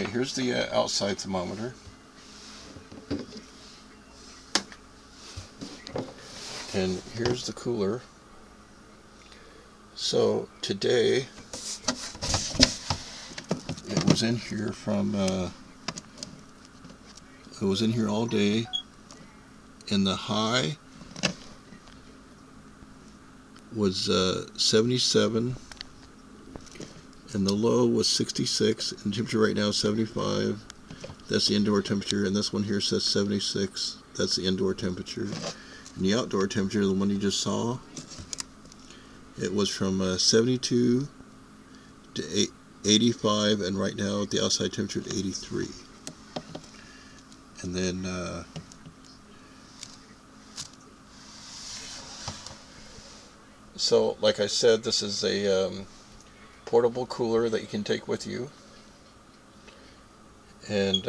Okay, here's the outside thermometer. And here's the cooler. So today it was in here it was in here all day, and the high was 77 and the low was 66, and the temperature right now is 75. That's the indoor temperature, and this one here says 76. That's the indoor temperature. And the outdoor temperature, the one you just saw, it was from 72 to 85, and right now the outside temperature is 83. And then so like I said, this is a portable cooler that you can take with you, and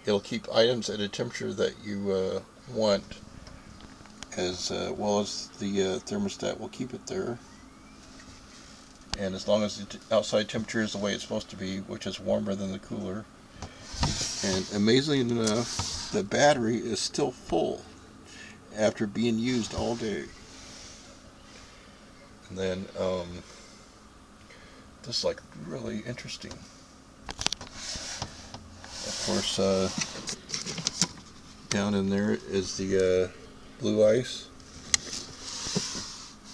it'll keep items at a temperature that you want, as well as the thermostat will keep it there. And as long as the outside temperature is the way it's supposed to be, which is warmer than the cooler. And amazingly enough, the battery is still full after being used all day. And then this is like really interesting. Of course, down in there is the blue ice,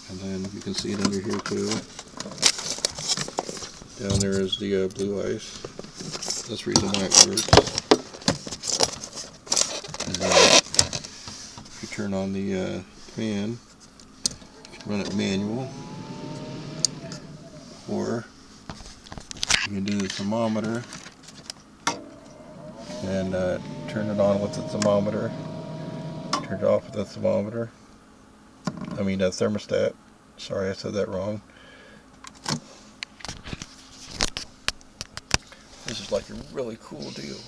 and then you can see it under here too. Down there is the blue ice. That's the reason why it works. And then if you turn on the fan, you can run it manual, or you can do the thermometer and turn it on with the thermometer, turn it off with the thermometer. I mean thermostat. Sorry, I said that wrong. This is like a really cool deal.